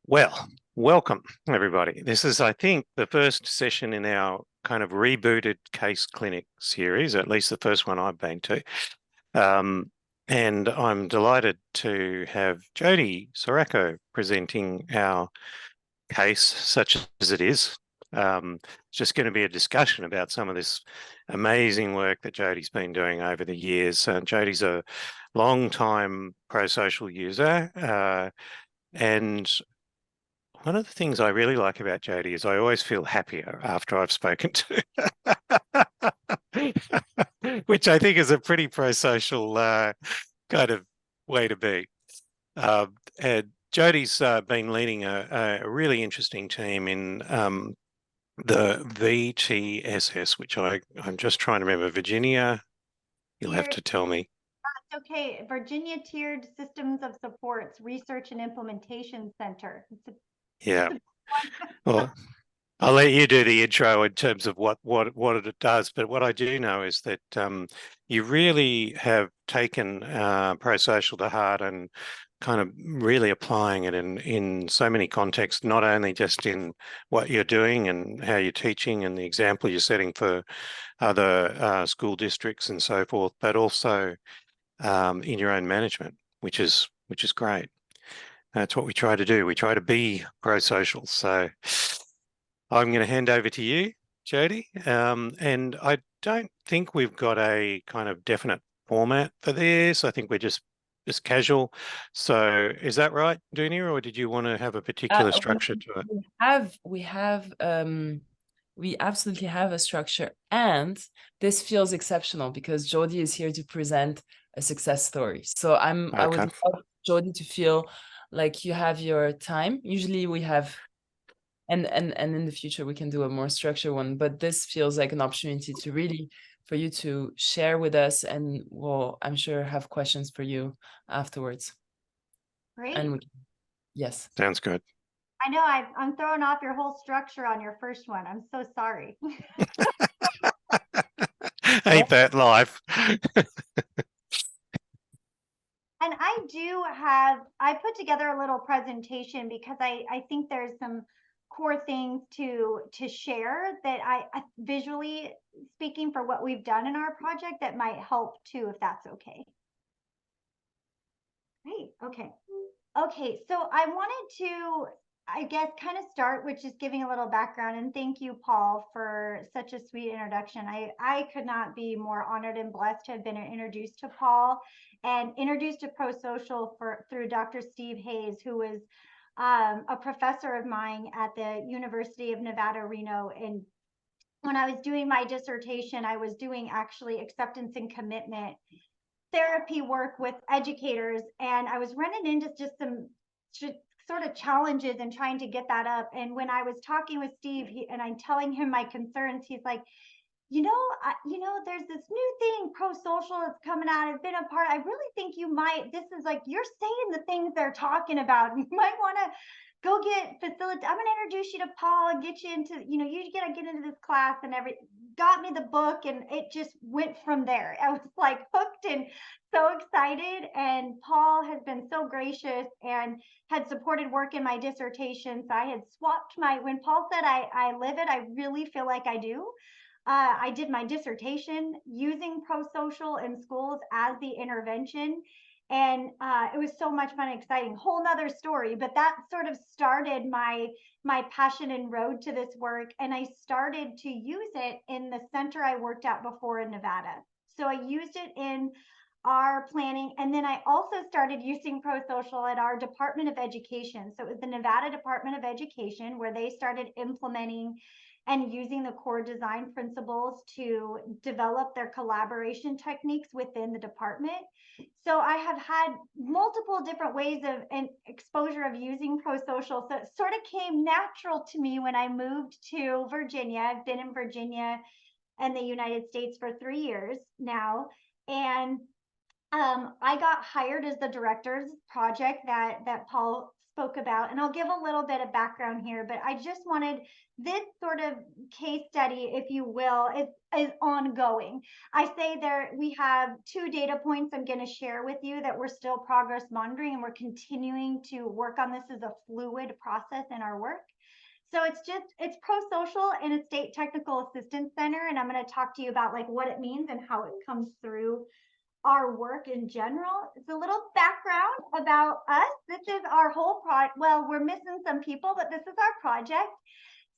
Well, welcome everybody. This is, I think, the first session in our kind of rebooted case clinic series, at least the first one I've been to. Um, and I'm delighted to have Jodie Soracco presenting our case, such as it is. It's just going to be a discussion about some of this amazing work that Jodie's been doing over the years. Jodie's a long-time ProSocial user, and one of the things I really like about Jodie is I always feel happier after I've spoken to her, which I think is a pretty pro-social kind of way to be. And Jodie's been leading a really interesting team in the VTSS, which I'm just trying to remember. Virginia, you'll have to tell me. Okay, Virginia Tiered Systems of Supports Research and Implementation Center. Yeah. Well, I'll let you do the intro in terms of what it does. But what I do know is that you really have taken pro-social to heart and kind of really applying it in so many contexts, not only just in what you're doing and how you're teaching and the example you're setting for other school districts and so forth, but also in your own management, which is great. That's what we try to do. We try to be pro-social. So I'm going to hand over to you, Jodie. And I don't think we've got a kind of definite format for this. I think we're just casual. So is that right, Dunia, or did you want to have a particular structure to it? We absolutely have a structure, and this feels exceptional because Jodie is here to present a success story. So I would love Jodie to feel like you have your time. Usually we have, and in the future we can do a more structured one, but this feels like an opportunity to really for you to share with us, and we'll, I'm sure, have questions for you afterwards. Great. And yes. Sounds good. I know I'm throwing off your whole structure on your first one. I'm so sorry. Ain't that life? And I put together a little presentation because I think there's some core things to share that I visually speaking for what we've done in our project that might help too, if that's okay. Great. Okay, so I wanted to, I guess, kind of start with just giving a little background, and thank you, Paul, for such a sweet introduction. I could not be more honored and blessed to have been introduced to Paul and introduced to ProSocial through Dr. Steve Hayes, who was a professor of mine at the University of Nevada, Reno. And when I was doing my dissertation, I was doing actually acceptance and commitment therapy work with educators, and I was running into just some sort of challenges and trying to get that up. And when I was talking with Steve, and I'm telling him my concerns, he's like, there's this new thing, ProSocial, that's coming out. I've been a part. I really think you might. This is like you're saying the things they're talking about. You might want to go get facilitate. I'm going to introduce you to Paul and get you into, you got to get into this class and got me the book, and it just went from there. I was like hooked and so excited. And Paul has been so gracious and had supported work in my dissertation. So I had swapped when Paul said I live it, I really feel like I do. I did my dissertation using ProSocial in schools as the intervention. And it was so much fun and exciting. Whole nother story, but that sort of started my passion and road to this work. And I started to use it in the center I worked at before in Nevada. So I used it in our planning. And then I also started using ProSocial at our Department of Education. So it was the Nevada Department of Education where they started implementing and using the core design principles to develop their collaboration techniques within the department. So I have had multiple different ways of and exposure of using ProSocial. So it sort of came natural to me when I moved to Virginia. I've been in Virginia and the United States for 3 years now. And I got hired as the director's project that Paul spoke about, and I'll give a little bit of background here, but I just wanted this sort of case study, if you will, is ongoing. I say there we have 2 data points I'm going to share with you that we're still progress monitoring, and we're continuing to work on this as a fluid process in our work. So it's ProSocial and a state technical assistance center, and I'm going to talk to you about like what it means and how it comes through our work in general. It's a little background about us. This is our whole project. Well, we're missing some people, but this is our project.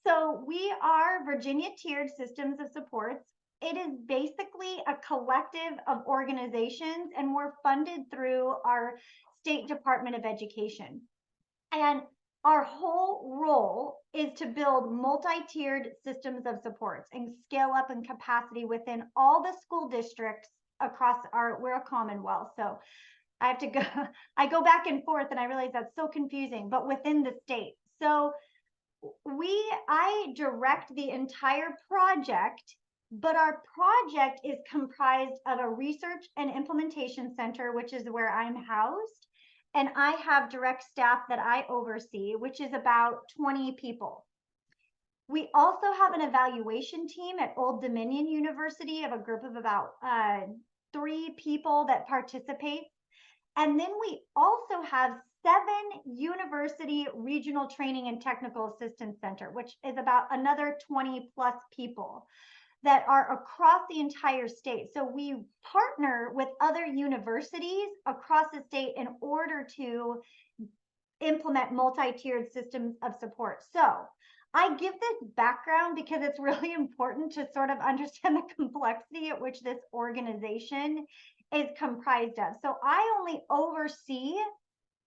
So we are Virginia Tiered Systems of Supports. It is basically a collective of organizations, and we're funded through our State Department of Education. And our whole role is to build multi-tiered systems of supports and scale up in capacity within all the school districts across we're a commonwealth. So I have to go, I go back and forth, and I realize that's so confusing, but within the state. So I direct the entire project, but our project is comprised of a research and implementation center, which is where I'm housed. And I have direct staff that I oversee, which is about 20 people. We also have an evaluation team at Old Dominion University of a group of about 3 people that participate. And then we also have 7 university regional training and technical assistance center, which is about another 20 plus people that are across the entire state. So we partner with other universities across the state in order to implement multi-tiered systems of support. So I give this background because it's really important to sort of understand the complexity at which this organization is comprised of. So I only oversee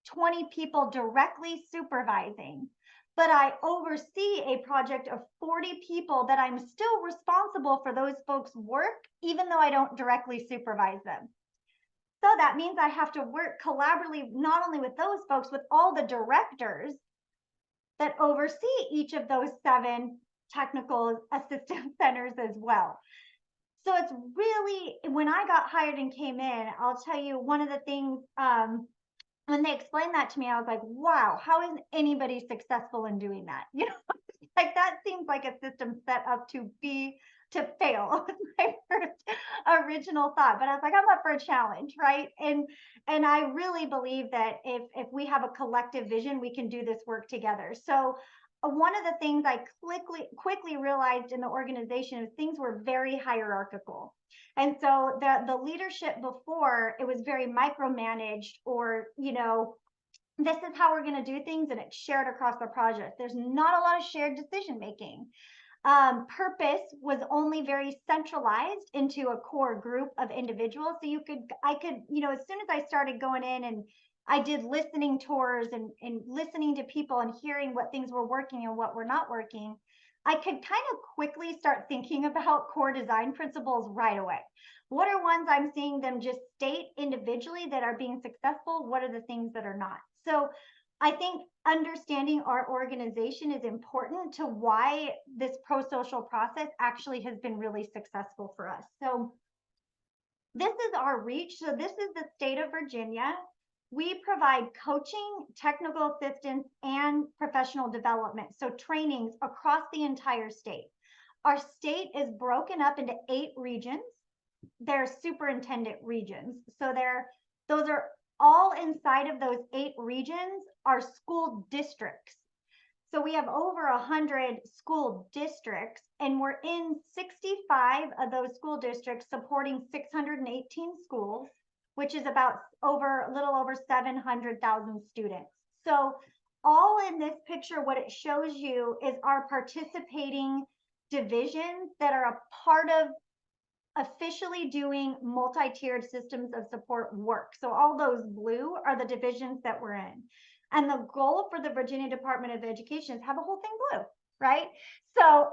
20 people directly supervising, but I oversee a project of 40 people that I'm still responsible for those folks' work, even though I don't directly supervise them. So that means I have to work collaboratively, not only with those folks, with all the directors that oversee each of those 7 technical assistance centers as well. So it's really, when I got hired and came in, I'll tell you one of the things, when they explained that to me, I was like, wow, how is anybody successful in doing that? You know, like that seems like a system set up to fail. Was my first original thought, but I was like, I'm up for a challenge, right? And I really believe that if we have a collective vision, we can do this work together. So one of the things I quickly realized in the organization is things were very hierarchical. And so the leadership before, it was very micromanaged, or, you know, this is how we're going to do things, and it's shared across the project. There's not a lot of shared decision making. Purpose was only very centralized into a core group of individuals. So I could, you know, as soon as I started going in and I did listening tours and listening to people and hearing what things were working and what were not working, I could kind of quickly start thinking about core design principles right away. What are ones I'm seeing them just state individually that are being successful? What are the things that are not? So I think understanding our organization is important to why this pro-social process actually has been really successful for us. So this is our reach. So this is the state of Virginia. We provide coaching, technical assistance, and professional development. So trainings across the entire state. Our state is broken up into 8 regions. They're superintendent regions. So those are all inside of those 8 regions are school districts. So we have over 100 school districts, and we're in 65 of those school districts supporting 618 schools, which is about a little over 700,000 students. So all in this picture, what it shows you is our participating divisions that are a part of officially doing multi-tiered systems of support work. So all those blue are the divisions that we're in. And the goal for the Virginia Department of Education is have a whole thing blue, right? So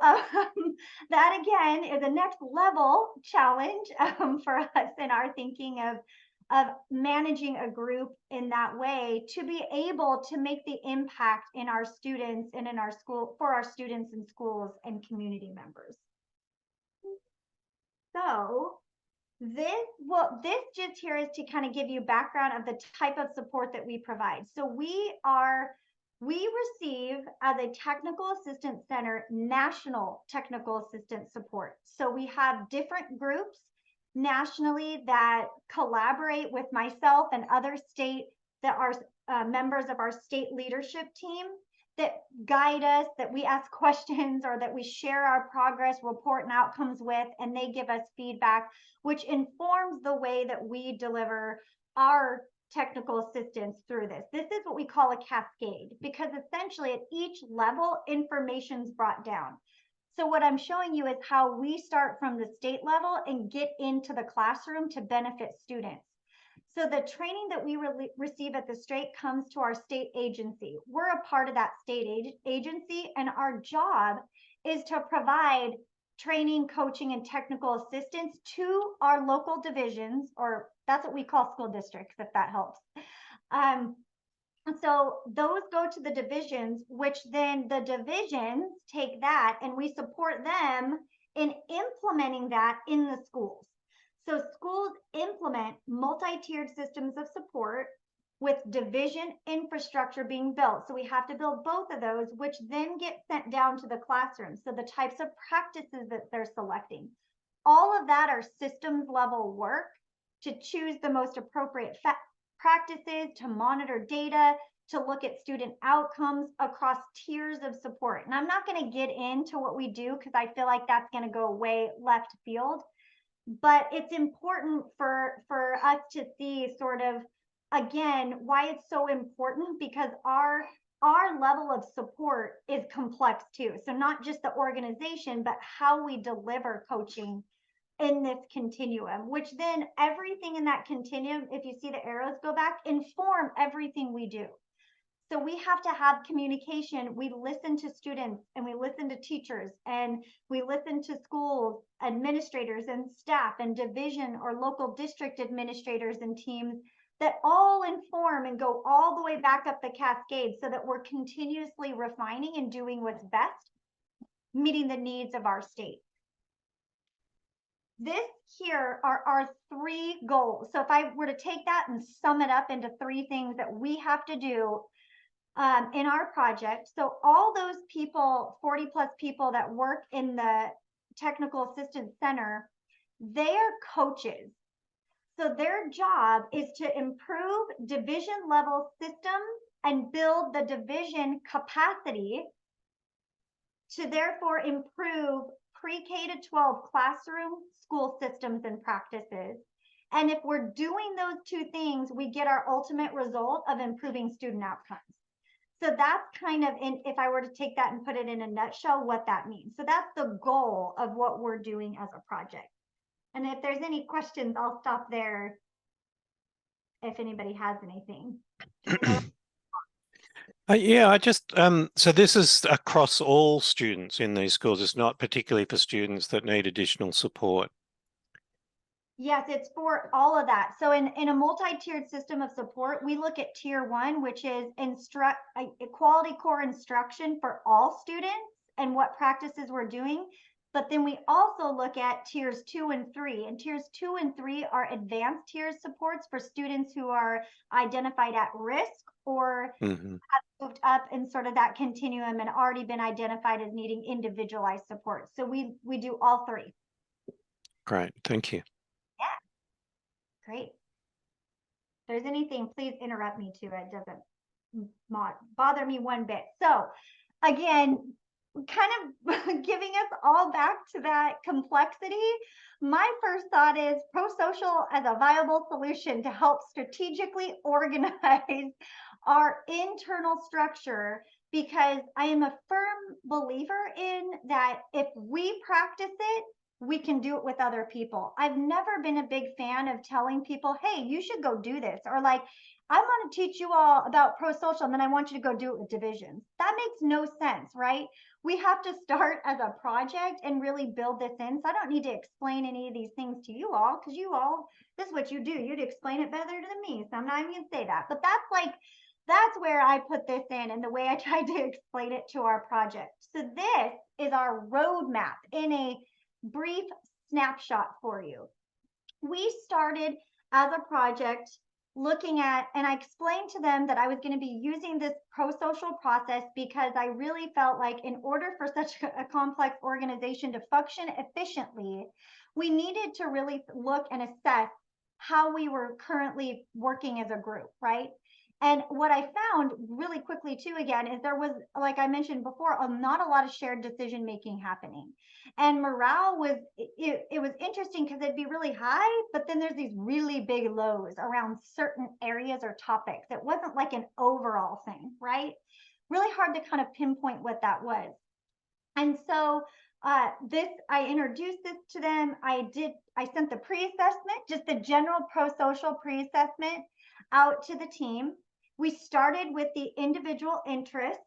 that again is a next level challenge for us in our thinking of managing a group in that way to be able to make the impact in our students and in our school, for our students in schools and community members. So This just here is to kind of give you background of the type of support that we provide. So we receive as a technical assistance center, national technical assistance support. So we have different groups nationally that collaborate with myself and other state that are members of our state leadership team that guide us, that we ask questions or that we share our progress report and outcomes with, and they give us feedback, which informs the way that we deliver our technical assistance through this. This is what we call a cascade, because essentially at each level, information's brought down. So what I'm showing you is how we start from the state level and get into the classroom to benefit students. So the training that we receive at the state comes to our state agency. We're a part of that state agency, and our job is to provide training, coaching, and technical assistance to our local divisions, or that's what we call school districts, if that helps. So those go to the divisions, which then the divisions take that and we support them in implementing that in the schools. So schools implement multi-tiered systems of support with division infrastructure being built. So we have to build both of those, which then get sent down to the classroom. So the types of practices that they're selecting, all of that are systems level work to choose the most appropriate practices, to monitor data, to look at student outcomes across tiers of support. And I'm not going to get into what we do because I feel like that's going to go way left field. But it's important for us to see sort of, again, why it's so important, because our level of support is complex too. So not just the organization, but how we deliver coaching in this continuum, which then everything in that continuum, if you see the arrows go back, inform everything we do. So we have to have communication. We listen to students and we listen to teachers and we listen to schools, administrators and staff and division or local district administrators and teams that all inform and go all the way back up the cascade so that we're continuously refining and doing what's best, meeting the needs of our state. This here are our 3 goals. So if I were to take that and sum it up into 3 things that we have to do in our project. So all those people, 40 plus people that work in the technical assistance center, they are coaches. So their job is to improve division level systems and build the division capacity to therefore improve pre-K to 12 classroom school systems and practices. And if we're doing those 2 things, we get our ultimate result of improving student outcomes. So that's kind of, if I were to take that and put it in a nutshell, what that means. So that's the goal of what we're doing as a project. And if there's any questions, I'll stop there if anybody has anything. Yeah, I just, so this is across all students in these schools. It's not particularly for students that need additional support. Yes, it's for all of that. So in a multi-tiered system of support, we look at tier 1, which is quality core instruction for all students and what practices we're doing. But then we also look at tiers 2 and 3, and tiers 2 and 3 are advanced tier supports for students who are identified at risk or have moved up in sort of that continuum and already been identified as needing individualized support. So we do all 3. Great, thank you. Yeah, great. If there's anything, please interrupt me too. It doesn't bother me one bit. So again, kind of giving us all back to that complexity, my first thought is ProSocial as a viable solution to help strategically organize our internal structure, because I am a firm believer in that if we practice it, we can do it with other people. I've never been a big fan of telling people, hey, you should go do this, or like, I want to teach you all about ProSocial and then I want you to go do it with divisions. That makes no sense, right? We have to start as a project and really build this in. So I don't need to explain any of these things to you all, because you all, this is what you do. You'd explain it better than me. So I'm not even going to say that. But that's where I put this in and the way I tried to explain it to our project. So this is our roadmap in a brief snapshot for you. we started as a project looking at, and I explained to them that I was going to be using this ProSocial process because I really felt like in order for such a complex organization to function efficiently, we needed to really look and assess how we were currently working as a group, right? And what I found really quickly too, again, is there was, like I mentioned before, not a lot of shared decision making happening. And morale was, it was interesting because it'd be really high, but then there's these really big lows around certain areas or topics. It wasn't like an overall thing, right? Really hard to kind of pinpoint what that was. And so I introduced this to them. I sent the pre-assessment, just the general ProSocial pre-assessment out to the team. We started with the individual interests.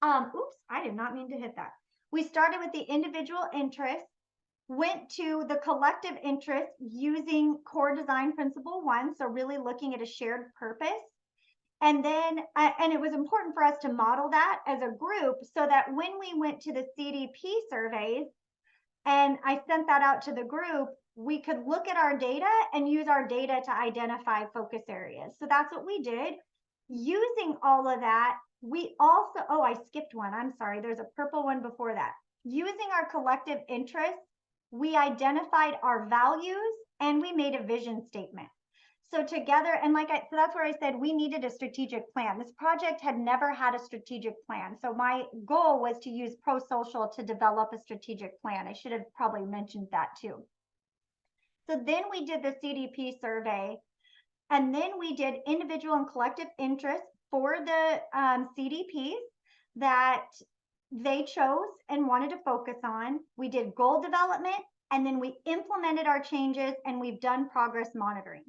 Oops, I did not mean to hit that. We started with the individual interests, went to the collective interest using core design principle 1. So really looking at a shared purpose. And then, and it was important for us to model that as a group so that when we went to the CDP surveys and I sent that out to the group, we could look at our data and use our data to identify focus areas. So that's what we did. Using all of that, we also, oh, I skipped one. I'm sorry. There's a purple one before that. Using our collective interests, we identified our values and we made a vision statement. So together, and so that's where I said we needed a strategic plan. This project had never had a strategic plan. So my goal was to use ProSocial to develop a strategic plan. I should have probably mentioned that too. So then we did the CDP survey, and then we did individual and collective interests for the CDPs that they chose and wanted to focus on. We did goal development, and then we implemented our changes, and we've done progress monitoring.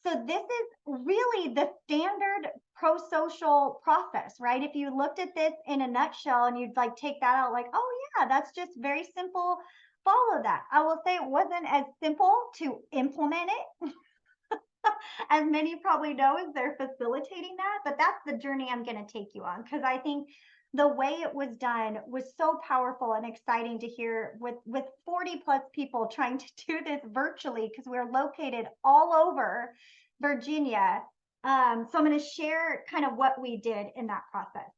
So this is really the standard ProSocial process, right? If you looked at this in a nutshell and you'd like take that out like, oh yeah, that's just very simple, follow that. I will say it wasn't as simple to implement it. As many probably know, as they're facilitating that, but that's the journey I'm going to take you on, because I think the way it was done was so powerful and exciting to hear with 40 plus people trying to do this virtually because we're located all over Virginia. So I'm going to share kind of what we did in that process.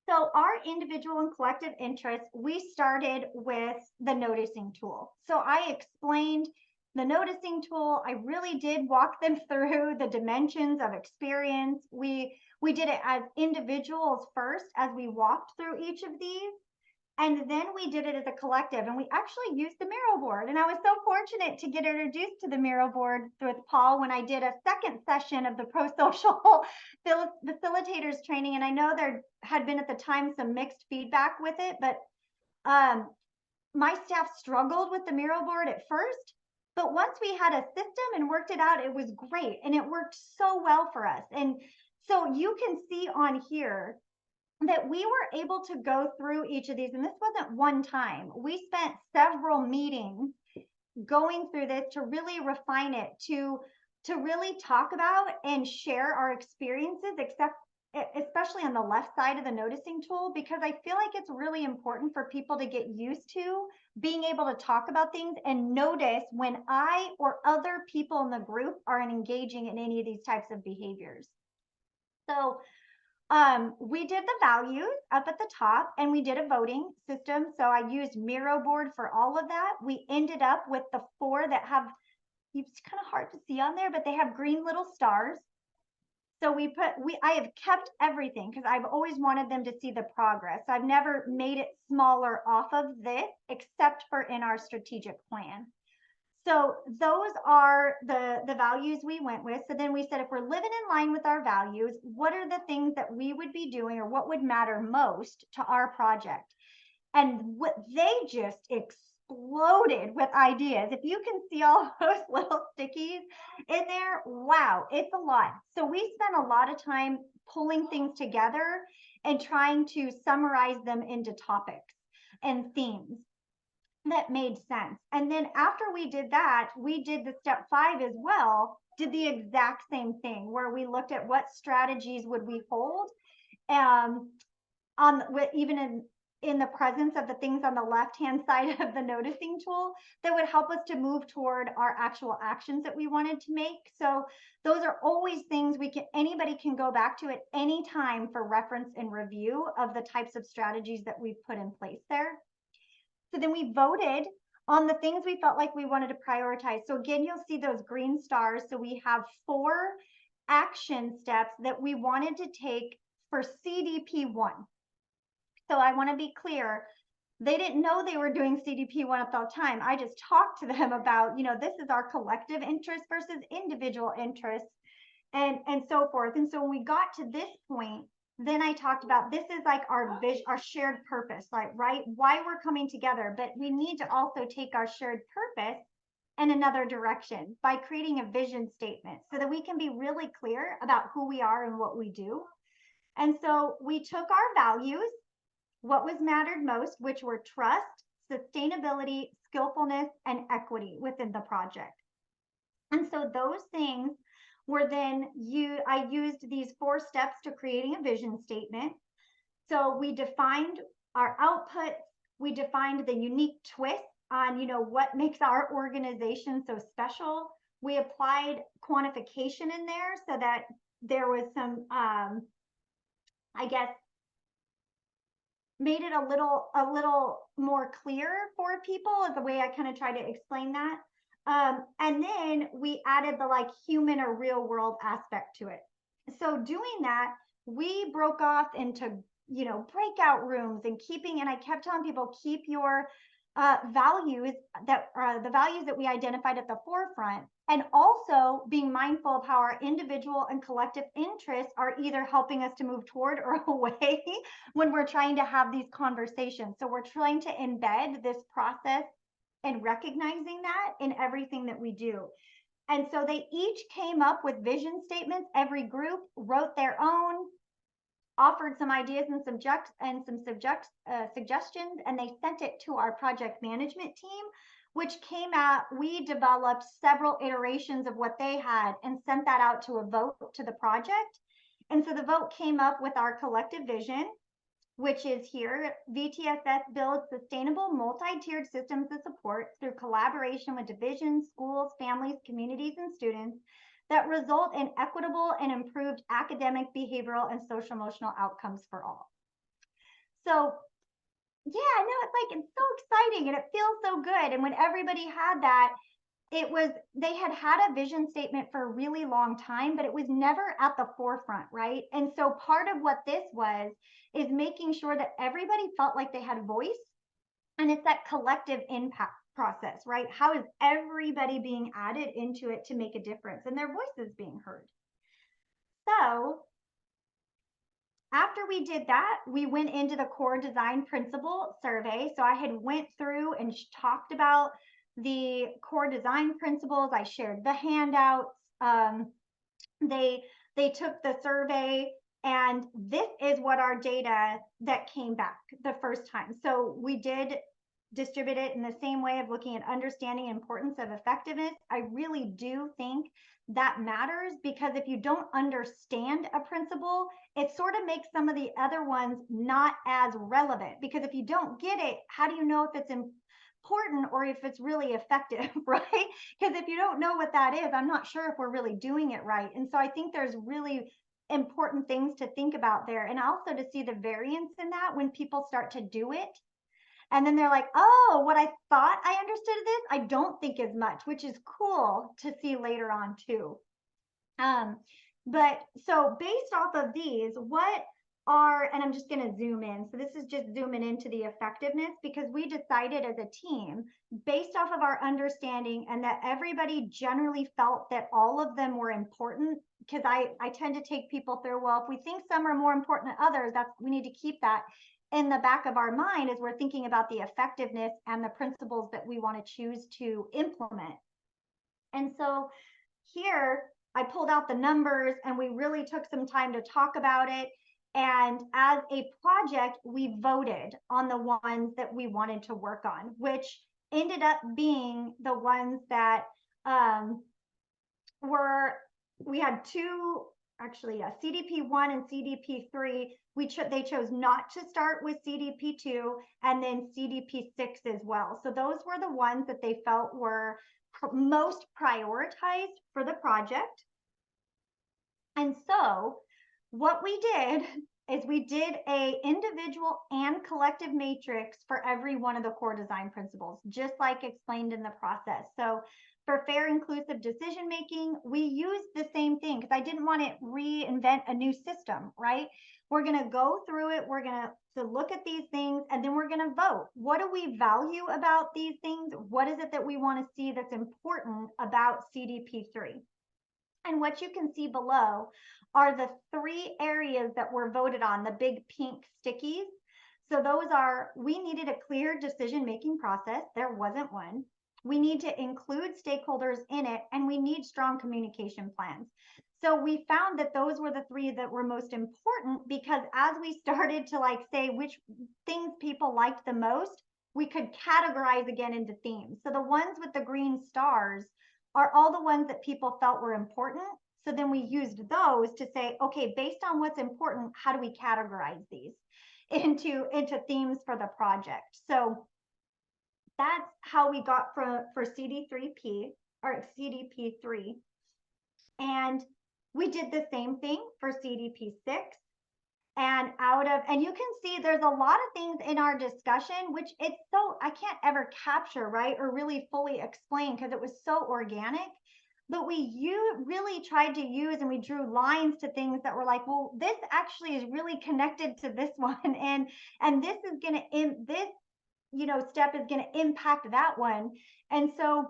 So our individual and collective interests, we started with the noticing tool. So I explained the noticing tool. I really did walk them through the dimensions of experience. We did it as individuals first as we walked through each of these. And then we did it as a collective, and we actually used the Miro board. And I was so fortunate to get introduced to the Miro board with Paul when I did a second session of the ProSocial facilitators training. And I know there had been at the time some mixed feedback with it, but my staff struggled with the Miro board at first. But once we had a system and worked it out, it was great. And it worked so well for us. And so you can see on here that we were able to go through each of these. And this wasn't one time. We spent several meetings going through this to really refine it, to really talk about and share our experiences, especially on the left side of the noticing tool, because I feel like it's really important for people to get used to being able to talk about things and notice when I or other people in the group are engaging in any of these types of behaviors. So we did the values up at the top, and we did a voting system. So I used Miro board for all of that. We ended up with the 4 that have, it's kind of hard to see on there, but they have green little stars. So I have kept everything because I've always wanted them to see the progress. I've never made it smaller off of this, except for in our strategic plan. So those are the values we went with. So then we said, if we're living in line with our values, what are the things that we would be doing or what would matter most to our project? And what they just exploded with ideas. If you can see all those little stickies in there, wow, it's a lot. So we spent a lot of time pulling things together and trying to summarize them into topics and themes that made sense. And then after we did that, we did the step 5 as well, did the exact same thing where we looked at what strategies would we hold even in the presence of the things on the left-hand side of the noticing tool that would help us to move toward our actual actions that we wanted to make. So those are always things anybody can go back to at any time for reference and review of the types of strategies that we've put in place there. So then we voted on the things we felt like we wanted to prioritize. So again, you'll see those green stars. So we have 4 action steps that we wanted to take for CDP1. So I want to be clear, they didn't know they were doing CDP1 at the time. I just talked to them about, this is our collective interest versus individual interests and so forth. And so when we got to this point, then I talked about this is like our vision, our shared purpose, like, right? Why we're coming together, but we need to also take our shared purpose in another direction by creating a vision statement so that we can be really clear about who we are and what we do. And so we took our values, what was mattered most, which were trust, sustainability, skillfulness, and equity within the project. And so those things were then I used these 4 steps to creating a vision statement. So we defined our output, we defined the unique twist on, what makes our organization so special. We applied quantification in there so that there was some, I guess, made it a little more clear for people is the way I kind of try to explain that. And then we added the human or real world aspect to it. So doing that, we broke off into, breakout rooms and I kept telling people, keep your values that are the values that we identified at the forefront, and also being mindful of how our individual and collective interests are either helping us to move toward or away when we're trying to have these conversations. So we're trying to embed this process and recognizing that in everything that we do. And so they each came up with vision statements. Every group wrote their own, offered some ideas and suggestions, and they sent it to our project management team, which came out, we developed several iterations of what they had and sent that out to a vote to the project. And so the vote came up with our collective vision, which is here. VTSS builds sustainable multi-tiered systems of support through collaboration with divisions, schools, families, communities, and students that result in equitable and improved academic, behavioral, and social emotional outcomes for all. So yeah, I know it's so exciting and it feels so good. And when everybody had that, they had a vision statement for a really long time, but it was never at the forefront, right? And so part of what this is making sure that everybody felt like they had a voice, and it's that collective impact process, right? How is everybody being added into it to make a difference and their voices being heard? So after we did that, we went into the core design principle survey. So I had went through and talked about the core design principles. I shared the handouts. They took the survey, and this is what our data that came back the first time. So we did distribute it in the same way of looking at understanding and importance of effectiveness. I really do think that matters, because if you don't understand a principle, it sort of makes some of the other ones not as relevant, because if you don't get it, how do you know if it's important or if it's really effective, right? Because if you don't know what that is, I'm not sure if we're really doing it right. And so I think there's really important things to think about there, and also to see the variance in that when people start to do it. And then they're like, oh, what I thought I understood this, I don't think as much, which is cool to see later on too. But so based off of these, and I'm just going to zoom in. So this is just zooming into the effectiveness, because we decided as a team, based off of our understanding, and that everybody generally felt that all of them were important, because I tend to take people through, well, if we think some are more important than others, we need to keep that in the back of our mind as we're thinking about the effectiveness and the principles that we want to choose to implement. And so here I pulled out the numbers, and we really took some time to talk about it. And as a project, we voted on the ones that we wanted to work on, which ended up being the ones that we had 2 actually, yeah, CDP1 and CDP3, they chose not to start with CDP2 and then CDP6 as well. So those were the ones that they felt were most prioritized for the project. And so what we did is we did a individual and collective matrix for every one of the core design principles, just like explained in the process. So for fair, inclusive decision making, we used the same thing because I didn't want to reinvent a new system, right? We're going to go through it. We're going to look at these things, and then we're going to vote. What do we value about these things? What is it that we want to see that's important about CDP3? And what you can see below are the 3 areas that were voted on, the big pink stickies. So those are, we needed a clear decision-making process. There wasn't one. We need to include stakeholders in it, and we need strong communication plans. So we found that those were the 3 that were most important, because as we started to say which things people liked the most, we could categorize again into themes. So the ones with the green stars are all the ones that people felt were important. So then we used those to say, okay, based on what's important, how do we categorize these into themes for the project? So that's how we got for CD3P or CDP3. And we did the same thing for CDP6. And you can see there's a lot of things in our discussion, which I can't ever capture, right? Or really fully explain because it was so organic. But you really tried to use, and we drew lines to things that were like, well, this actually is really connected to this one. And this is going to, step is going to impact that one. And so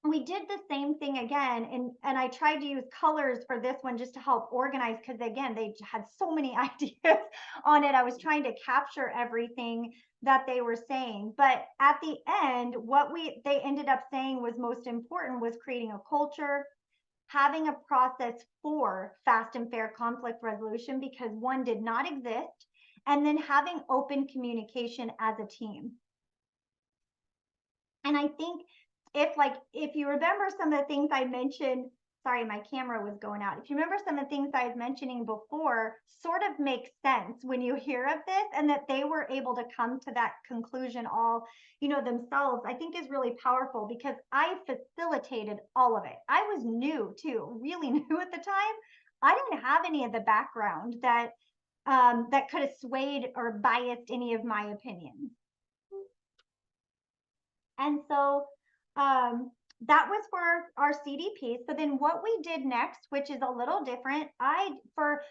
we did the same thing again, and I tried to use colors for this one just to help organize, because again, they had so many ideas on it. I was trying to capture everything that they were saying. But at the end, what they ended up saying was most important was creating a culture, having a process for fast and fair conflict resolution, because one did not exist, and then having open communication as a team. And I think if you remember some of the things I mentioned, sorry, my camera was going out. If you remember some of the things I was mentioning before, sort of makes sense when you hear of this, and that they were able to come to that conclusion all, themselves, I think is really powerful, because I facilitated all of it. I was new too, really new at the time. I didn't have any of the background that could have swayed or biased any of my opinions. And so that was for our CDP. So then what we did next, which is a little different, for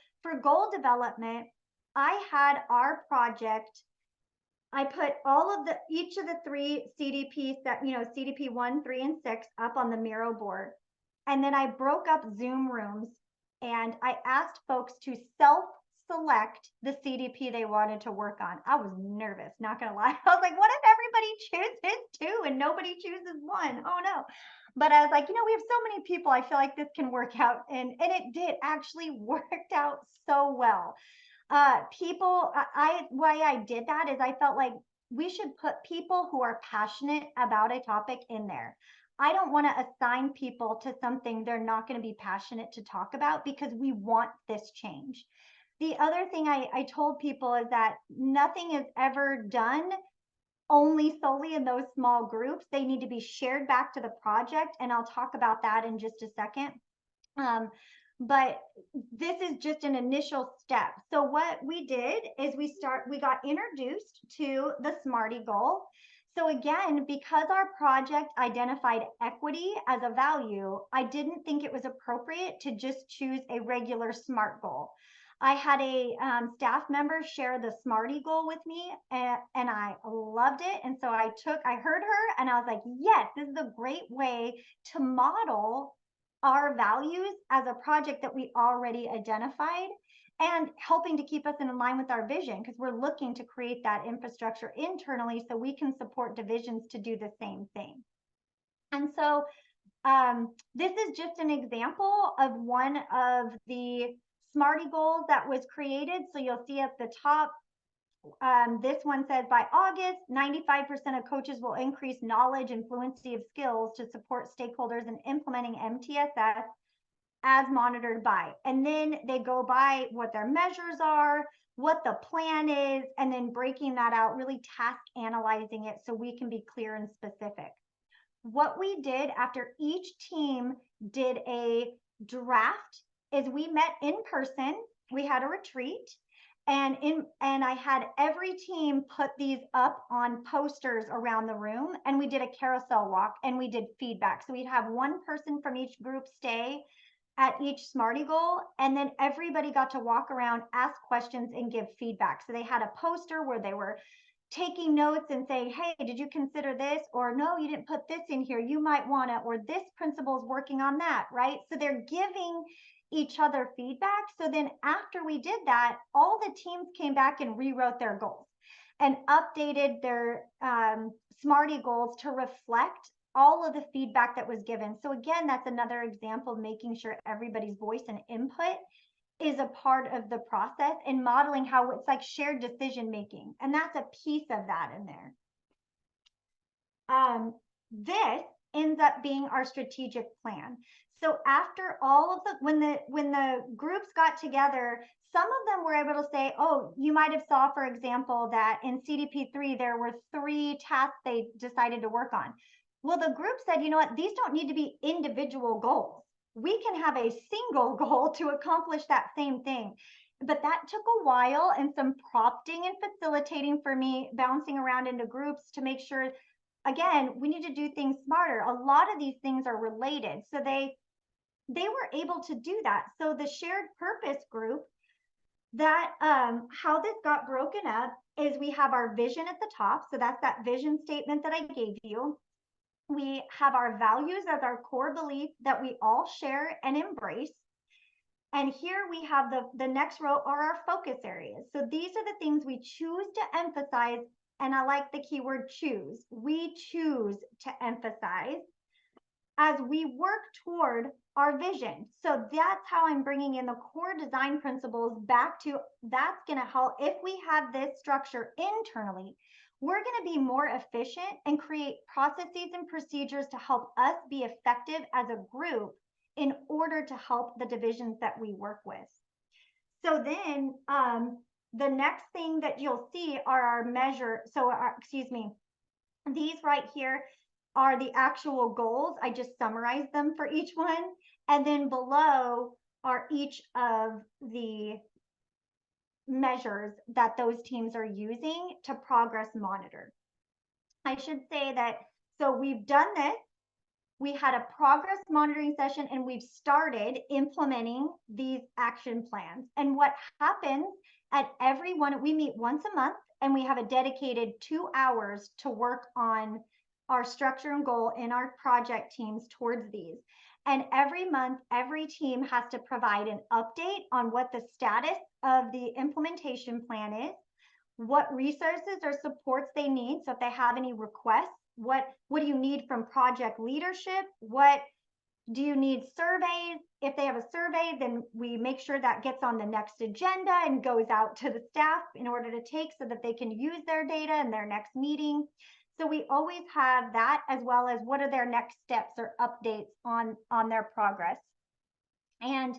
goal development, I had our project, I put each of the 3 CDPs that, CDP 1, 3, and 6 up on the Miro board. And then I broke up Zoom rooms, and I asked folks to select the CDP they wanted to work on. I was nervous, not gonna lie. I was like, what if everybody chooses 2 and nobody chooses 1? Oh no. But I was like, we have so many people, I feel like this can work out. And it did actually worked out so well. Why I did that is I felt like we should put people who are passionate about a topic in there. I don't want to assign people to something they're not going to be passionate to talk about, because we want this change. The other thing I told people is that nothing is ever done only solely in those small groups. They need to be shared back to the project, and I'll talk about that in just a second. But this is just an initial step. So what we did is we got introduced to the SMARTY goal. So again, because our project identified equity as a value, I didn't think it was appropriate to just choose a regular SMART goal. I had a staff member share the SMARTY goal with me, and I loved it. And so I heard her, and I was like, yes, this is a great way to model our values as a project that we already identified, and helping to keep us in line with our vision, because we're looking to create that infrastructure internally so we can support divisions to do the same thing. And so this is just an example of one of the SMARTY goals that was created. So you'll see at the top, this one says, by August, 95% of coaches will increase knowledge and fluency of skills to support stakeholders in implementing MTSS. as monitored by, and then they go by what their measures are, what the plan is, and then breaking that out, really task analyzing it so we can be clear and specific. What we did after each team did a draft is we met in person, we had a retreat, and I had every team put these up on posters around the room, and we did a carousel walk and we did feedback. So we'd have one person from each group stay at each Smarty goal, and then everybody got to walk around, ask questions, and give feedback. So they had a poster where they were taking notes and saying, hey, did you consider this? Or no, you didn't put this in here, you might want to, or this principal is working on that, right? So they're giving each other feedback. So then after we did that, all the teams came back and rewrote their goals and updated their Smarty goals to reflect all of the feedback that was given. So again, that's another example of making sure everybody's voice and input is a part of the process, and modeling how it's like shared decision making. And that's a piece of that in there. This ends up being our strategic plan. So after all of the, when the groups got together, some of them were able to say, oh, you might have saw, for example, that in CDP3, there were 3 tasks they decided to work on. Well, the group said, you know what, these don't need to be individual goals. We can have a single goal to accomplish that same thing. But that took a while and some prompting and facilitating for me, bouncing around into groups to make sure, again, we need to do things smarter. A lot of these things are related. So they were able to do that. So the shared purpose group, that how this got broken up is we have our vision at the top. So that's that vision statement that I gave you. We have our values as our core belief that we all share and embrace. And here we have the next row are our focus areas. So these are the things we choose to emphasize. And I like the keyword choose. We choose to emphasize as we work toward our vision. So that's how I'm bringing in the core design principles back to, that's going to help. If we have this structure internally, we're going to be more efficient and create processes and procedures to help us be effective as a group in order to help the divisions that we work with. So then the next thing that you'll see are our measure. So these right here are the actual goals. I just summarized them for each one. And then below are each of the measures that those teams are using to progress monitor. I should say that, so we've done this. We had a progress monitoring session and we've started implementing these action plans. And what happens at every one, we meet once a month and we have a dedicated 2 hours to work on our structure and goal in our project teams towards these. And every month, every team has to provide an update on what the status of the implementation plan is, what resources or supports they need. So if they have any requests, what do you need from project leadership? What do you need surveys? If they have a survey, then we make sure that gets on the next agenda and goes out to the staff in order to take so that they can use their data in their next meeting. So we always have that, as well as what are their next steps or updates on their progress. And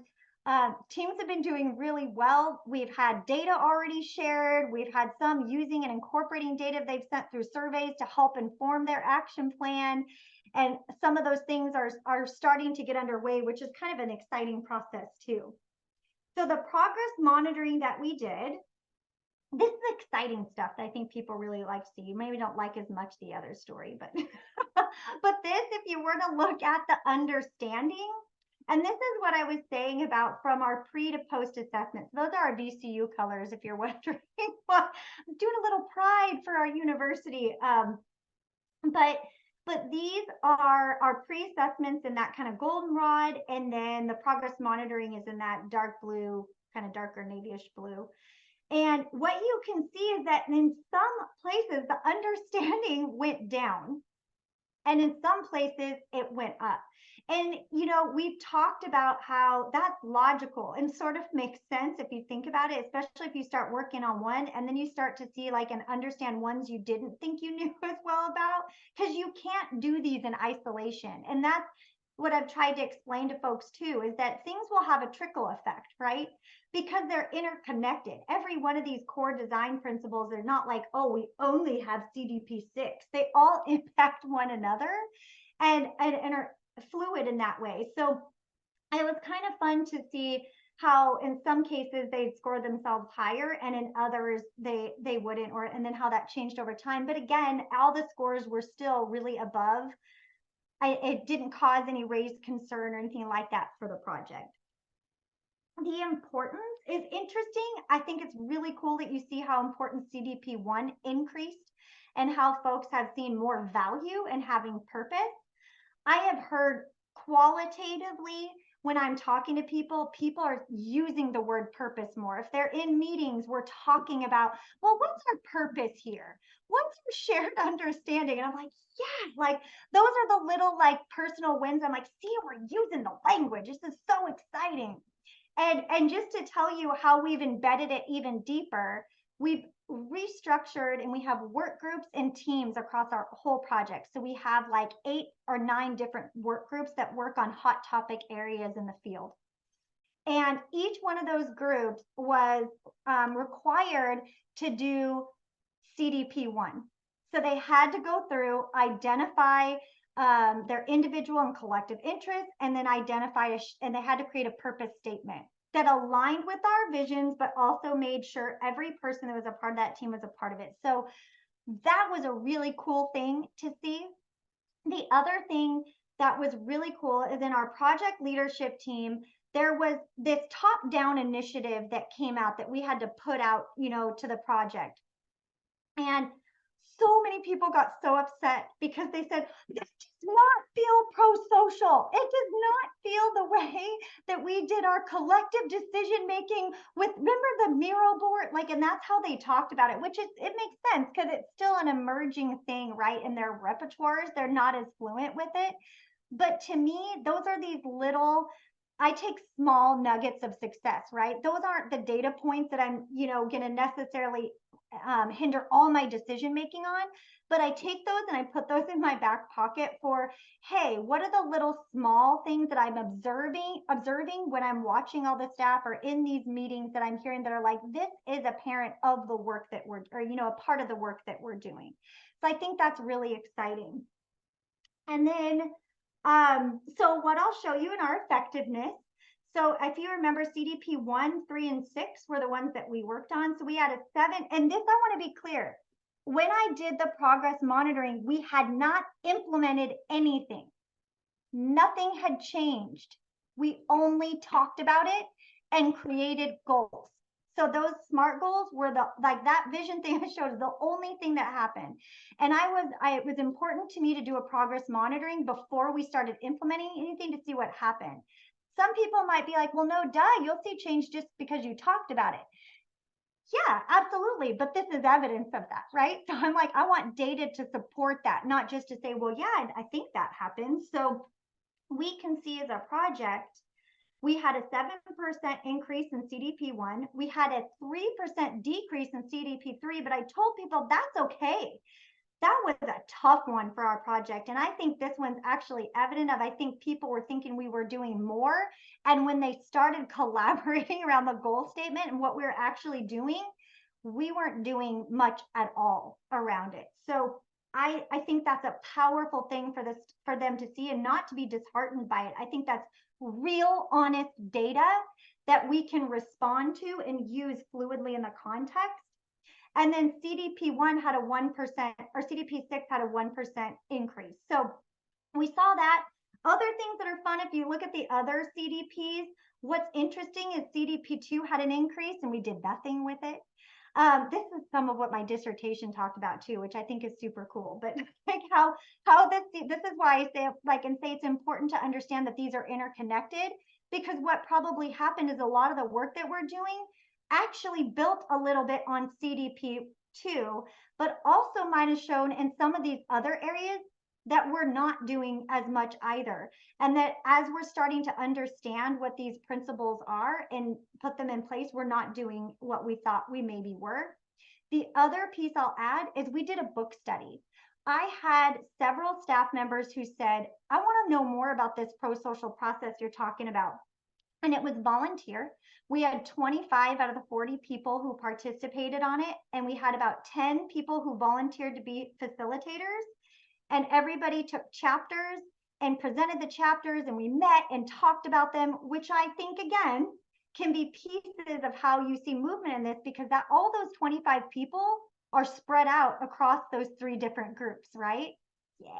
teams have been doing really well. We've had data already shared. We've had some using and incorporating data they've sent through surveys to help inform their action plan. And some of those things are starting to get underway, which is kind of an exciting process too. So the progress monitoring that we did, this is exciting stuff that I think people really like to see. You maybe don't like as much the other story, but but this, if you were to look at the understanding, and this is what I was saying about from our pre to post assessments. Those are our VCU colors, if you're wondering. I'm doing a little pride for our university. But these are our pre-assessments in that kind of goldenrod, and then the progress monitoring is in that dark blue, kind of darker navyish blue. And what you can see is that in some places, the understanding went down. And in some places, it went up. And, you know, we've talked about how that's logical and sort of makes sense if you think about it, especially if you start working on one and then you start to see like and understand ones you didn't think you knew as well about, because you can't do these in isolation. And that's what I've tried to explain to folks too is that things will have a trickle effect, right? Because they're interconnected. Every one of these core design principles are not like, oh, we only have CDP 6. They all impact one another and are fluid in that way. So it was kind of fun to see how in some cases they'd score themselves higher and in others they wouldn't, or and then how that changed over time. But again, all the scores were still really above. It didn't cause any raised concern or anything like that for the project. The importance is interesting. I think it's really cool that you see how important CDP1 increased and how folks have seen more value in having purpose. I have heard qualitatively when I'm talking to people, people are using the word purpose more. If they're in meetings, we're talking about, well, what's our purpose here? What's our shared understanding? And I'm like, yeah, like those are the little like personal wins. I'm like, see, we're using the language. This is so exciting. And just to tell you how we've embedded it even deeper, we've restructured and we have work groups and teams across our whole project. So we have like 8 or 9 different work groups that work on hot topic areas in the field. And each one of those groups was required to do CDP1. So they had to go through, identify their individual and collective interests, and then identify, and they had to create a purpose statement that aligned with our visions, but also made sure every person that was a part of that team was a part of it. So that was a really cool thing to see. The other thing that was really cool is in our project leadership team, there was this top-down initiative that came out that we had to put out, you know, to the project. And so many people got so upset because they said, this does not feel pro-social. It does not feel the way that we did our collective decision-making with, remember the Miro board? Like, and that's how they talked about it, which is, it makes sense because it's still an emerging thing, right? In their repertoires, they're not as fluent with it. But to me, those are these little, I take small nuggets of success, right? Those aren't the data points that I'm, you know, going to necessarily hinder all my decision making on, but I take those and I put those in my back pocket for, hey, what are the little small things that I'm observing when I'm watching all the staff or in these meetings that I'm hearing that are like, this is a parent of the work that we're, or, you know, a part of the work that we're doing. So I think that's really exciting. And then, so what I'll show you in our effectiveness. So if you remember, CDP 1, 3, and 6 were the ones that we worked on. So we had a 7, and this, I want to be clear. When I did the progress monitoring, we had not implemented anything. Nothing had changed. We only talked about it and created goals. So those SMART goals were the, like that vision thing I showed is the only thing that happened. And it was important to me to do a progress monitoring before we started implementing anything to see what happened. Some people might be like, well, no, duh, you'll see change just because you talked about it. Yeah, absolutely. But this is evidence of that, right? So I'm like, I want data to support that, not just to say, well, yeah, I think that happens. So we can see as a project, we had a 7% increase in CDP1. We had a 3% decrease in CDP3, but I told people that's okay. That was a tough one for our project. And I think this one's actually evident of, I think people were thinking we were doing more. And when they started collaborating around the goal statement and what we were actually doing, we weren't doing much at all around it. So I think that's a powerful thing for them to see and not to be disheartened by it. I think that's real, honest data that we can respond to and use fluidly in the context. And then CDP1 had a 1%, or CDP6 had a 1% increase. So we saw that. Other things that are fun, if you look at the other CDPs, what's interesting is CDP2 had an increase and we did nothing with it. This is some of what my dissertation talked about too, which I think is super cool. But like how this is why I say it's important to understand that these are interconnected, because what probably happened is a lot of the work that we're doing actually built a little bit on CDP2, but also might have shown in some of these other areas that we're not doing as much either. And that as we're starting to understand what these principles are and put them in place, we're not doing what we thought we maybe were. The other piece I'll add is we did a book study. I had several staff members who said, I want to know more about this ProSocial process you're talking about. And it was volunteer. We had 25 out of the 40 people who participated on it, and we had about 10 people who volunteered to be facilitators. And everybody took chapters and presented the chapters, and we met and talked about them, which I think, again, can be pieces of how you see movement in this, because that all those 25 people are spread out across those 3 different groups, right? Yeah,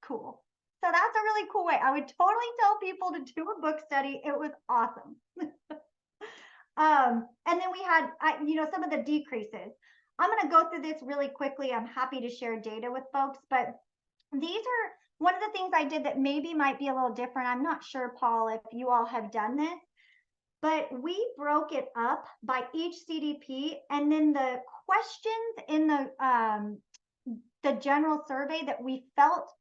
cool. So that's a really cool way. I would totally tell people to do a book study. It was awesome. And then we had, some of the decreases. I'm going to go through this really quickly. I'm happy to share data with folks, but these are one of the things I did that maybe might be a little different. I'm not sure, Paul, if you all have done this, but we broke it up by each CDP, and then the questions in the general survey that we felt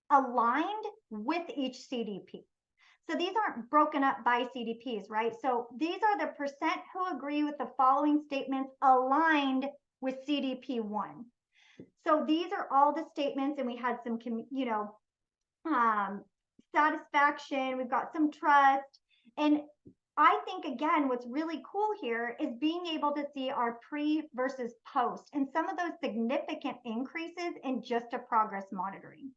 aligned with each CDP. So these aren't broken up by CDPs, right? So these are the percent who agree with the following statements aligned with CDP 1. So these are all the statements, and we had some, satisfaction, we've got some trust. And I think, again, what's really cool here is being able to see our pre versus post and some of those significant increases in just a progress monitoring.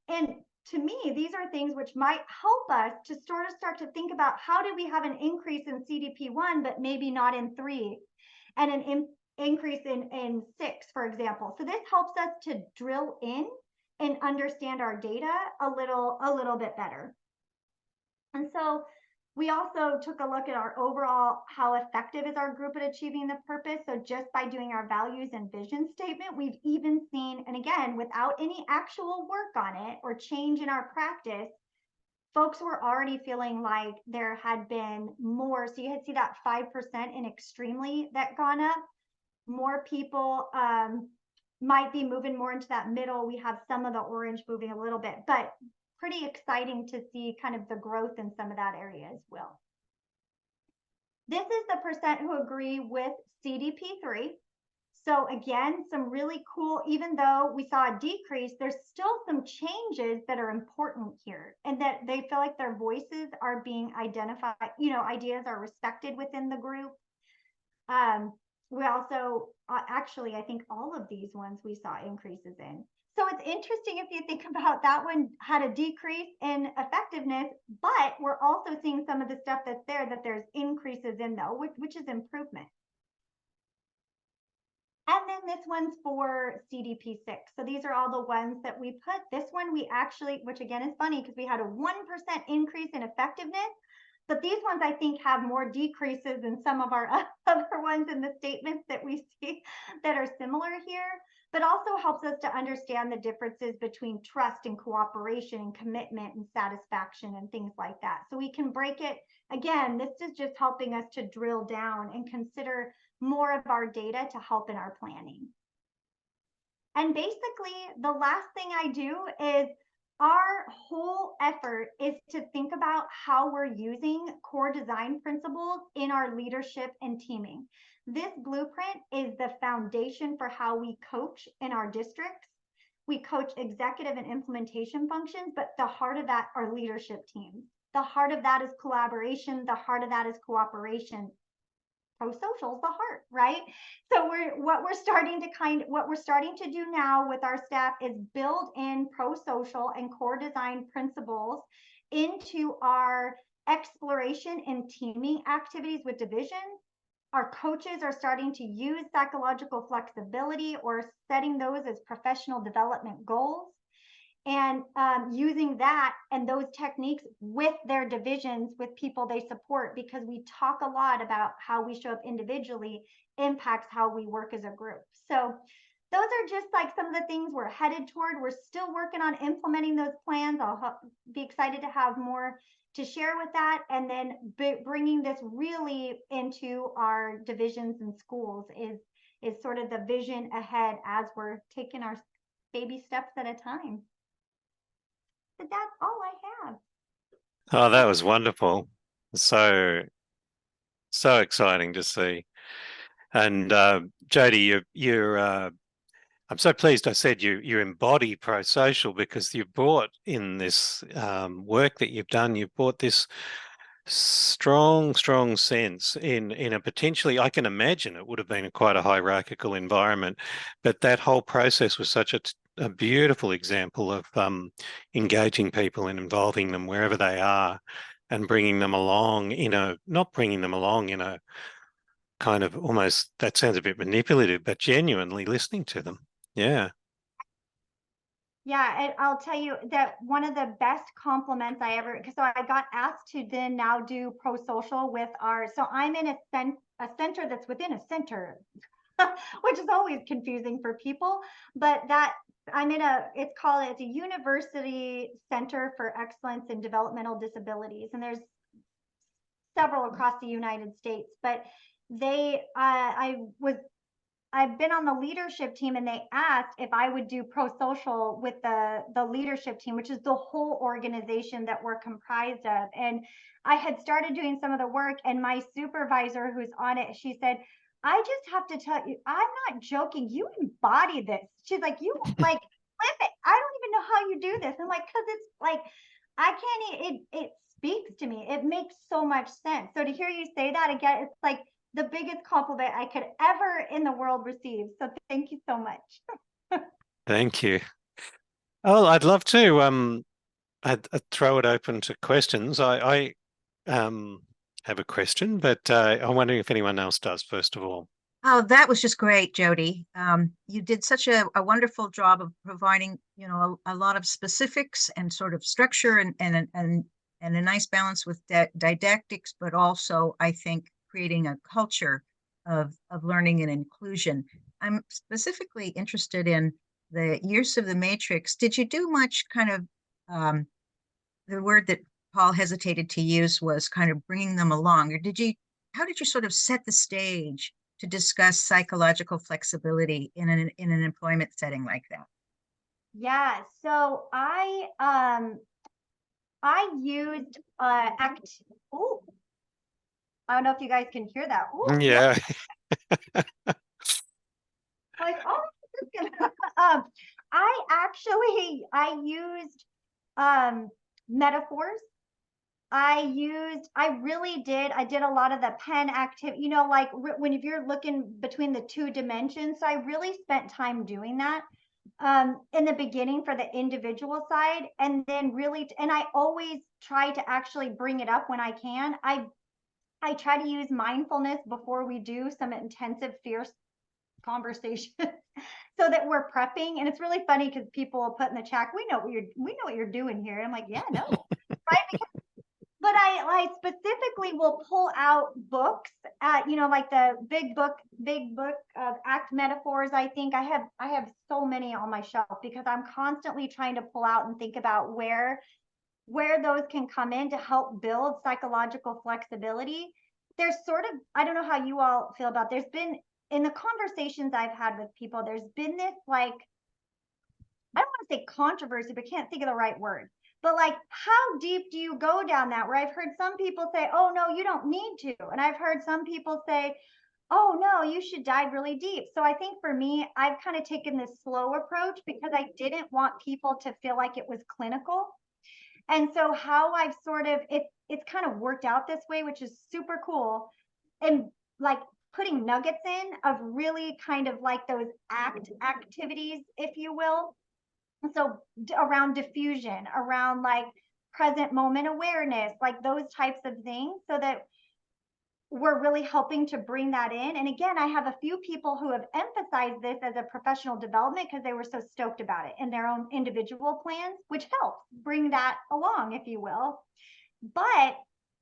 And to me, these are things which might help us to start to think about, how did we have an increase in CDP 1, but maybe not in 3, and an increase in 6, for example. So this helps us to drill in and understand our data a little bit better. And so we also took a look at our overall, how effective is our group at achieving the purpose. So just by doing our values and vision statement, we've even seen, and again, without any actual work on it or change in our practice, folks were already feeling like there had been more. So you had see that 5% in extremely that gone up. More people might be moving more into that middle. We have some of the orange moving a little bit, but pretty exciting to see kind of the growth in some of that area as well. This is the percent who agree with CDP3. So again, some really cool, even though we saw a decrease, there's still some changes that are important here, and that they feel like their voices are being identified, ideas are respected within the group. We also, actually, I think all of these ones we saw increases in. So it's interesting if you think about that one had a decrease in effectiveness, but we're also seeing some of the stuff that's there that there's increases in though, which is improvement. And then this one's for CDP 6. So these are all the ones that we put. This one we actually, which again is funny because we had a 1% increase in effectiveness, but these ones I think have more decreases than some of our other ones in the statements that we see that are similar here, but also helps us to understand the differences between trust and cooperation and commitment and satisfaction and things like that. So we can break it. Again, this is just helping us to drill down and consider more of our data to help in our planning. And basically, the last thing I do is our whole effort is to think about how we're using core design principles in our leadership and teaming. This blueprint is the foundation for how we coach in our districts. We coach executive and implementation functions, but the heart of that are leadership teams. The heart of that is collaboration. The heart of that is cooperation. ProSocial is the heart, right? So what we're starting to do now with our staff is build in ProSocial and core design principles into our exploration and teaming activities with divisions. Our coaches are starting to use psychological flexibility or setting those as professional development goals, and using that and those techniques with their divisions, with people they support, because we talk a lot about how we show up individually impacts how we work as a group. So those are just like some of the things we're headed toward. We're still working on implementing those plans. I'll be excited to have more to share with that. And then bringing this really into our divisions and schools is sort of the vision ahead as we're taking our baby steps at a time. But that's all I have. Oh, that was wonderful. So exciting to see. And Jodie, you're I'm so pleased I said you embody ProSocial, because you've brought in this work that you've done. You've brought this strong sense in a potentially, I can imagine it would have been quite a hierarchical environment, but that whole process was such a beautiful example of engaging people and involving them wherever they are, and bringing them along not bringing them along in a kind of, almost, that sounds a bit manipulative, but genuinely listening to them. Yeah. Yeah, and I'll tell you that one of the best compliments I ever, because so I got asked to then now do ProSocial with so I'm in a center that's within a center, which is always confusing for people, but that I'm in it's a University Center for Excellence in Developmental Disabilities, and there's several across the United States, but I've been on the leadership team, and they asked if I would do ProSocial with the leadership team, which is the whole organization that we're comprised of. And I had started doing some of the work, and my supervisor who's on it, she said, I just have to tell you, I'm not joking. You embody this. She's like, you like live it. I don't even know how you do this. I'm like, because it's like, I can't, it speaks to me. It makes so much sense. So to hear you say that again, it's like the biggest compliment I could ever in the world receive. So thank you so much. Thank you. Oh, I'd love to I'd throw it open to questions. I have a question, but I'm wondering if anyone else does, first of all. Oh, that was just great, Jodie. You did such a wonderful job of providing, a lot of specifics and sort of structure and a nice balance with didactics, but also, I think, creating a culture of learning and inclusion. I'm specifically interested in the use of the matrix. Did you do much kind of, the word that Paul hesitated to use was kind of bringing them along, or how did you sort of set the stage to discuss psychological flexibility in an employment setting like that? Yeah, so I used oh, I don't know if you guys can hear that. Ooh, Yeah. like, oh, I used metaphors. I did a lot of the pen activity, like when if you're looking between the two dimensions. So I really spent time doing that in the beginning for the individual side, and then and I always try to actually bring it up when I can. I try to use mindfulness before we do some intensive, fierce conversations so that we're prepping. And it's really funny because people will put in the chat, we know what you're doing here. I'm like, yeah, no. Right? But I specifically will pull out books, like the big book of ACT metaphors. I think I have so many on my shelf because I'm constantly trying to pull out and think about where those can come in to help build psychological flexibility. There's sort of, I don't know how you all feel about, there's been, in the conversations I've had with people, there's been this, like, I don't want to say controversy, but can't think of the right word. But like, how deep do you go down that? Where I've heard some people say, oh, no, you don't need to. And I've heard some people say, oh, no, you should dive really deep. So I think for me, I've kind of taken this slow approach because I didn't want people to feel like it was clinical. And so how I've sort of, it's kind of worked out this way, which is super cool. And like putting nuggets in of really kind of like those activities, if you will. So around diffusion, around like present moment awareness, like those types of things, so that we're really helping to bring that in. And again, I have a few people who have emphasized this as a professional development because they were so stoked about it in their own individual plans, which helps bring that along, if you will. But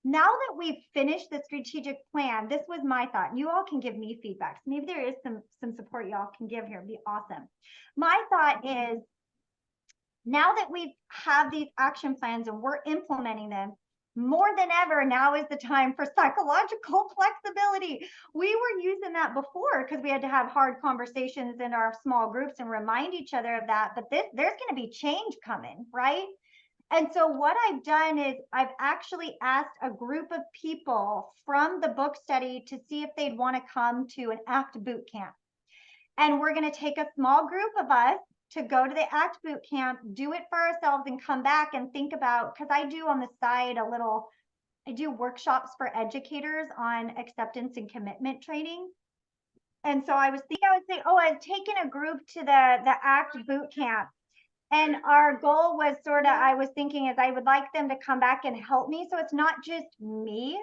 now that we've finished the strategic plan, this was my thought. You all can give me feedback. So maybe there is some support y'all can give here. It'd be awesome. My thought is, now that we have these action plans and we're implementing them, more than ever, now is the time for psychological flexibility. We were using that before because we had to have hard conversations in our small groups and remind each other of that. But there's going to be change coming, right? And so what I've done is I've actually asked a group of people from the book study to see if they'd want to come to an ACT boot camp. And we're going to take a small group of us to go to the ACT boot camp, do it for ourselves, and come back and think about, because I do on the side I do workshops for educators on acceptance and commitment training. And so I was thinking, I would say, oh, I've taken a group to the ACT boot camp. And our goal was I was thinking is I would like them to come back and help me. So it's not just me,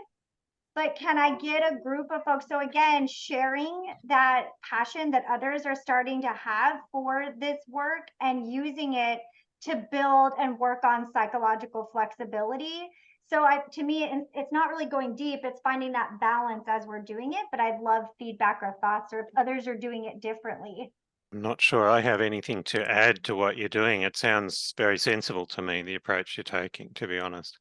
but can I get a group of folks? So again, sharing that passion that others are starting to have for this work and using it to build and work on psychological flexibility. So to me, it's not really going deep. It's finding that balance as we're doing it, but I'd love feedback or thoughts or if others are doing it differently. I'm not sure I have anything to add to what you're doing. It sounds very sensible to me, the approach you're taking, to be honest.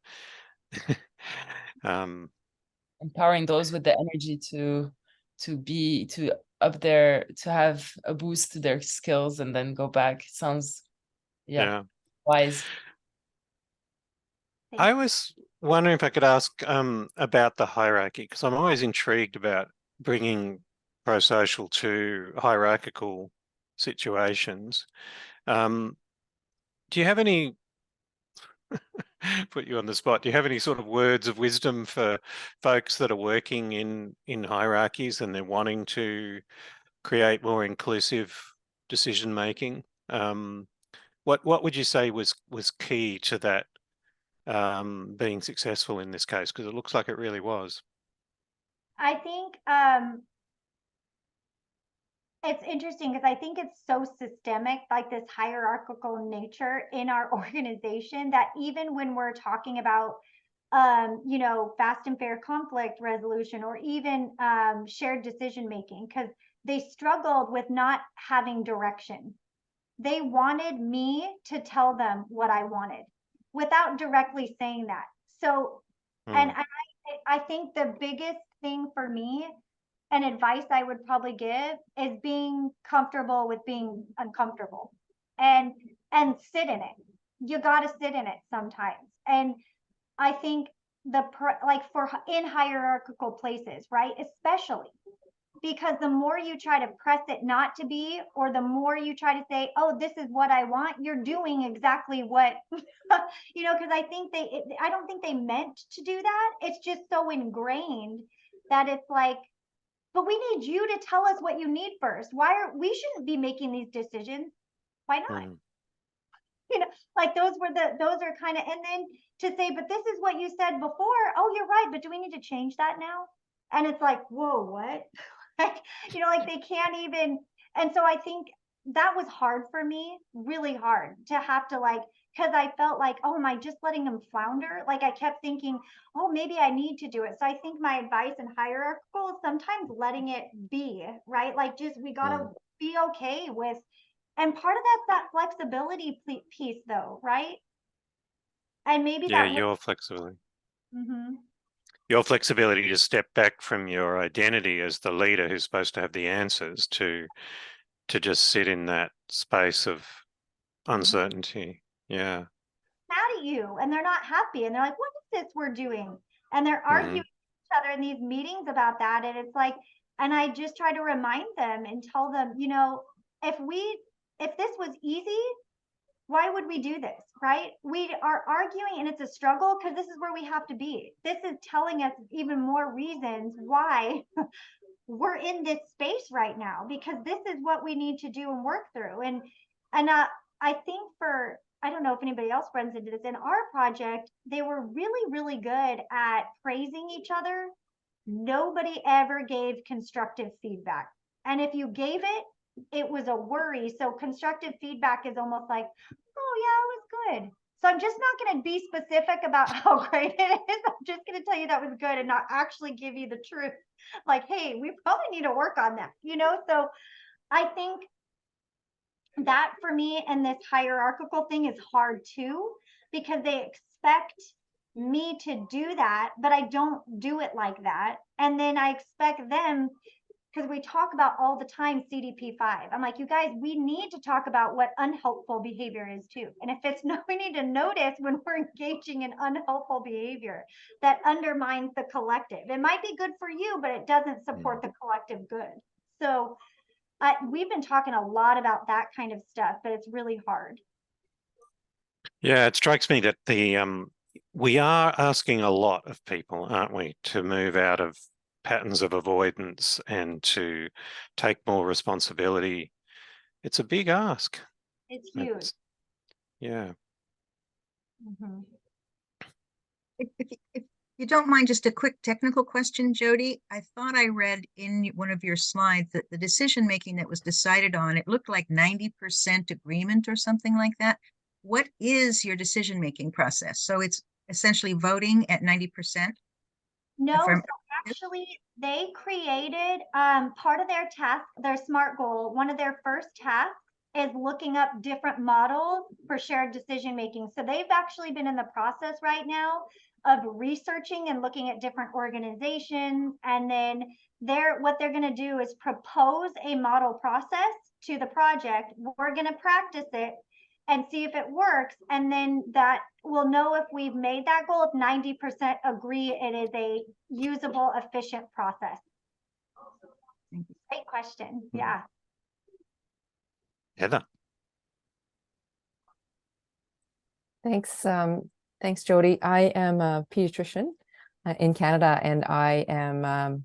Empowering those with the energy to be up there, to have a boost to their skills and then go back. Sounds wise. I was wondering if I could ask about the hierarchy, because I'm always intrigued about bringing ProSocial to hierarchical situations. Do you have any, put you on the spot, do you have any sort of words of wisdom for folks that are working in hierarchies and they're wanting to create more inclusive decision making? What would you say was key to that being successful in this case? Because it looks like it really was. I think it's interesting because I think it's so systemic, like this hierarchical nature in our organization, that even when we're talking about fast and fair conflict resolution or even shared decision making, because they struggled with not having direction. They wanted me to tell them what I wanted without directly saying that. So, and I think the biggest thing for me and advice I would probably give is being comfortable with being uncomfortable and sit in it. You got to sit in it sometimes. And I think for in hierarchical places, right? Especially because the more you try to press it not to be, or the more you try to say, oh, this is what I want, you're doing exactly what, because I don't think they meant to do that. It's just so ingrained that it's like, but we need you to tell us what you need first. We shouldn't be making these decisions. Why not? Like those are kind of, and then to say, but this is what you said before. Oh, you're right. But do we need to change that now? And it's like, whoa, what? Like they can't even. And so I think that was hard for me, really hard to have to because I felt like, oh, am I just letting them flounder? Like I kept thinking, oh, maybe I need to do it. So I think my advice in hierarchical is sometimes letting it be, right? Like we got to be okay with, and part of that's that flexibility piece though, right? And maybe your flexibility. Your flexibility to step back from your identity as the leader who's supposed to have the answers to just sit in that space of uncertainty. Yeah. Mad at you and they're not happy and they're like, what is this we're doing? And they're arguing with each other in these meetings about that. And it's like, and I just try to remind them and tell them, if this was easy, why would we do this, right? We are arguing and it's a struggle because this is where we have to be. This is telling us even more reasons why we're in this space right now, because this is what we need to do and work through. And I think I don't know if anybody else runs into this in our project, they were really, really good at praising each other. Nobody ever gave constructive feedback. And if you gave it, it was a worry. So constructive feedback is almost like, oh yeah, it was good. So I'm just not going to be specific about how great it is. I'm just going to tell you that was good and not actually give you the truth. Like, hey, we probably need to work on that, So I think that for me and this hierarchical thing is hard too, because they expect me to do that, but I don't do it like that. And then I expect them, because we talk about all the time CDP5. I'm like, you guys, we need to talk about what unhelpful behavior is too. And if it's no, we need to notice when we're engaging in unhelpful behavior that undermines the collective. It might be good for you, but it doesn't support the collective good. So we've been talking a lot about that kind of stuff, but it's really hard. Yeah, it strikes me that we are asking a lot of people, aren't we, to move out of patterns of avoidance and to take more responsibility. It's a big ask. It's huge. Yeah. Mm-hmm. If you don't mind, just a quick technical question, Jodie. I thought I read in one of your slides that the decision making that was decided on, it looked like 90% agreement or something like that. What is your decision making process? So it's essentially voting at 90%? No, so actually they created part of their task, their SMART goal. One of their first tasks is looking up different models for shared decision making. So they've actually been in the process right now of researching and looking at different organizations. And then what they're going to do is propose a model process to the project. We're going to practice it and see if it works. And then that we'll know if we've made that goal, if 90% agree it is a usable, efficient process. Great question. Yeah. Heather. Thanks. Thanks, Jodie. I am a pediatrician in Canada, and I am a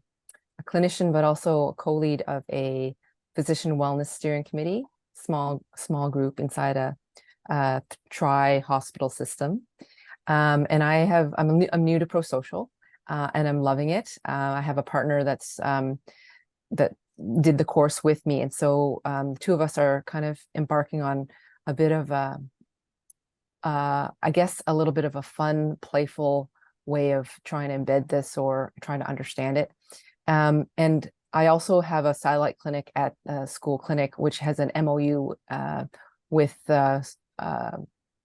clinician, but also a co-lead of a physician wellness steering committee, small group inside a tri-hospital system. And I'm new to ProSocial, and I'm loving it. I have a partner that did the course with me, and so two of us are kind of embarking on a bit of I guess a little bit of a fun, playful way of trying to embed this or trying to understand it. And I also have a satellite clinic at a school clinic, which has an MOU with the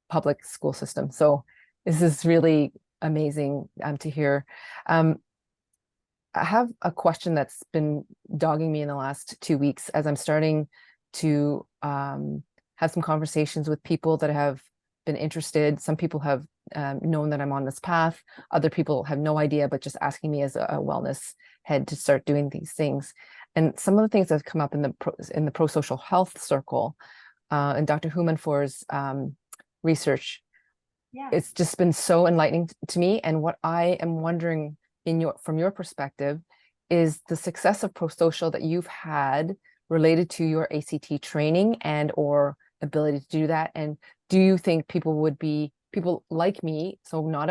public school system. So this is really amazing to hear. I have a question that's been dogging me in the last 2 weeks as I'm starting to have some conversations with people that have been interested. Some people have known that I'm on this path. Other people have no idea, but just asking me as a wellness head to start doing these things. And some of the things that have come up in the ProSocial health circle and Dr. Humanfor's research, it's just been so enlightening to me. And what I am wondering from your perspective is the success of ProSocial that you've had related to your ACT training and or ability to do that. And do you think people like me, so not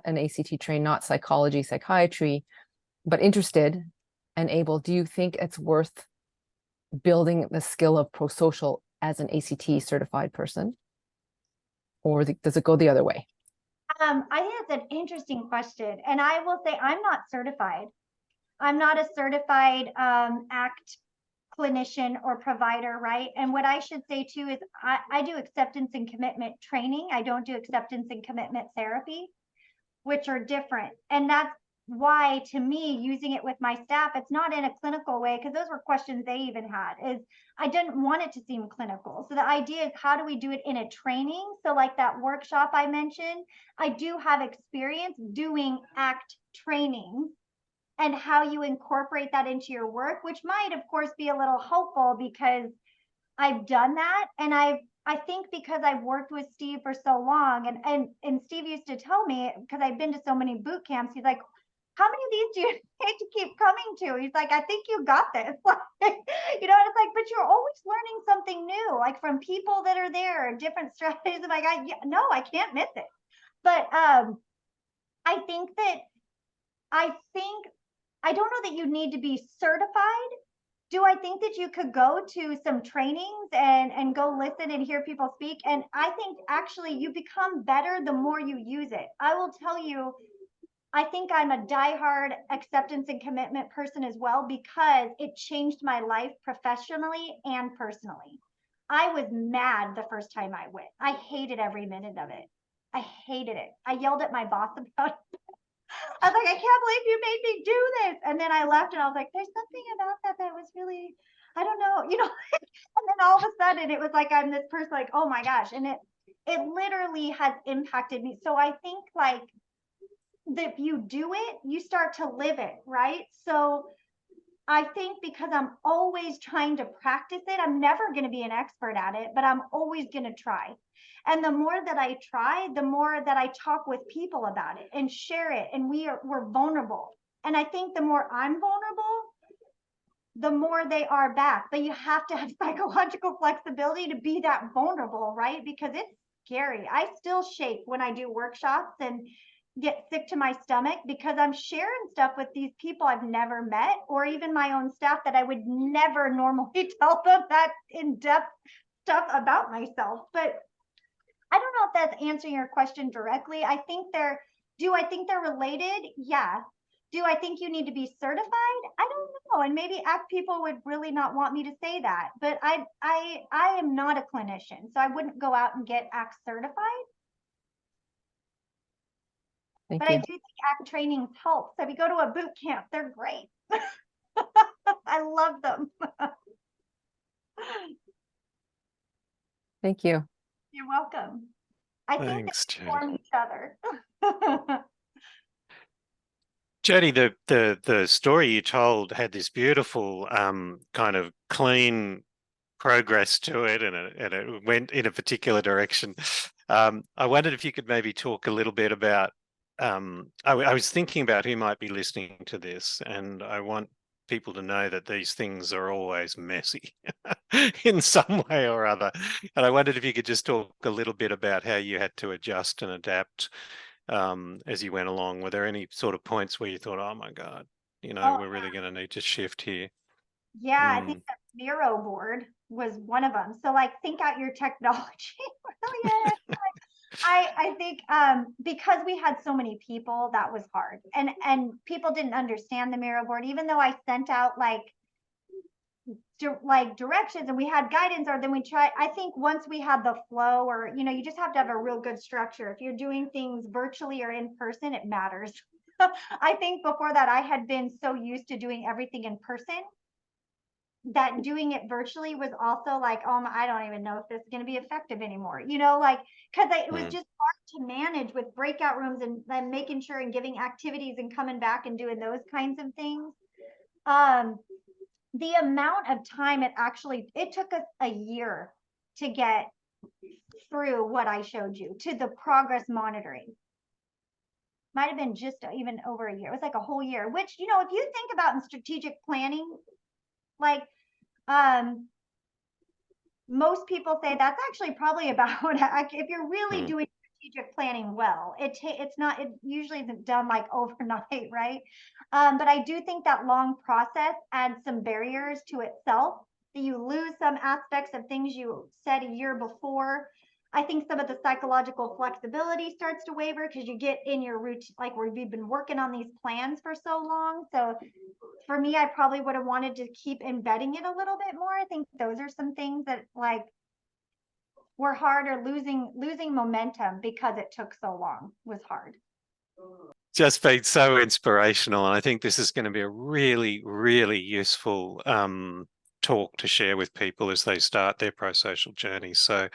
an ACT trained, not psychology, psychiatry, but interested and able, do you think it's worth building the skill of ProSocial as an ACT certified person? Or does it go the other way? I think that's an interesting question. And I will say I'm not certified. I'm not a certified ACT clinician or provider, right? And what I should say too is I do acceptance and commitment training. I don't do acceptance and commitment therapy, which are different. And that's why, to me, using it with my staff, it's not in a clinical way, because those were questions they even had, is I didn't want it to seem clinical. So the idea is, how do we do it in a training? So like that workshop I mentioned, I do have experience doing ACT training and how you incorporate that into your work, which might, of course, be a little helpful because I've done that. And I think because I've worked with Steve for so long, and Steve used to tell me, because I've been to so many boot camps, he's like, how many of these do you need to keep coming to? He's like, I think you got this. You know, it's like, but you're always learning something new, like from people that are there, different strategies. I'm like, I can't miss it. But I think I don't know that you need to be certified. Do I think that you could go to some trainings and go listen and hear people speak? And I think actually you become better the more you use it. I will tell you, I think I'm a diehard acceptance and commitment person as well, because it changed my life professionally and personally. I was mad the first time I went. I hated every minute of it. I hated it. I yelled at my boss about it. I was like, I can't believe you made me do this. And then I left and I was like, there's something about that was really, I don't know, you know. And then all of a sudden it was like, I'm this person like, oh my gosh. And it literally has impacted me. So I think like that if you do it, you start to live it, right? So I think because I'm always trying to practice it, I'm never going to be an expert at it, but I'm always going to try. And the more that I try, the more that I talk with people about it and share it, and we're vulnerable. And I think the more I'm vulnerable, the more they are back. But you have to have psychological flexibility to be that vulnerable, right? Because it's scary. I still shake when I do workshops and get sick to my stomach because I'm sharing stuff with these people I've never met, or even my own staff that I would never normally tell them that in-depth stuff about myself. But I don't know if that's answering your question directly. I think do I think they're related? Yeah. Do I think you need to be certified? I don't know. And maybe ACT people would really not want me to say that, but I am not a clinician, so I wouldn't go out and get ACT certified. Thank But you. I do think ACT trainings help. So if you go to a boot camp, they're great. I love them. Thank you. You're welcome. I Thanks, think they Jodie. inform each other. Jodie, the story you told had this beautiful kind of clean progress to it, and it went in a particular direction. I wondered if you could maybe talk a little bit about. I was thinking about who might be listening to this, and I want people to know that these things are always messy in some way or other. And I wondered if you could just talk a little bit about how you had to adjust and adapt as you went along. Were there any sort of points where you thought, oh my God, we're really going to need to shift here? Yeah, I think the Miro board was one of them. So like think out your technology. Really, I think because we had so many people, that was hard. And people didn't understand the Miro board, even though I sent out like directions and we had guidance, or then we tried. I think once we had the flow, or you just have to have a real good structure. If you're doing things virtually or in person, it matters. I think before that I had been so used to doing everything in person that doing it virtually was also like, oh, I don't even know if this is going to be effective anymore, like, because it was just hard to manage with breakout rooms and making sure and giving activities and coming back and doing those kinds of things. The amount of time it took us a year to get through what I showed you to the progress monitoring. Might have been just even over a year. It was like a whole year, which, if you think about in strategic planning, like most people say that's actually probably about if you're really doing strategic planning well, it usually isn't done like overnight, right? But I do think that long process adds some barriers to itself, that you lose some aspects of things you said a year before. I think some of the psychological flexibility starts to waver because you get in your routine, like where we've been working on these plans for so long. So for me, I probably would have wanted to keep embedding it a little bit more. I think those are some things that like were hard, or losing momentum because it took so long was hard. Just been so inspirational, and I think this is going to be a really, really useful talk to share with people as they start their ProSocial journey. So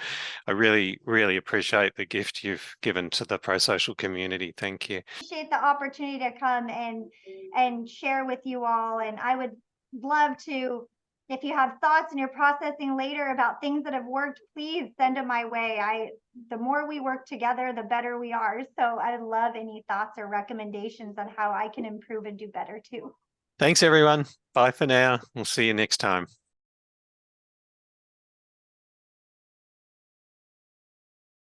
I really, really appreciate the gift you've given to the ProSocial community. Thank you. Appreciate the opportunity to come and share with you all. And I would love to, if you have thoughts and you're processing later about things that have worked, please send them my way. The more we work together, the better we are. So I love any thoughts or recommendations on how I can improve and do better too. Thanks, everyone. Bye for now. We'll see you next time.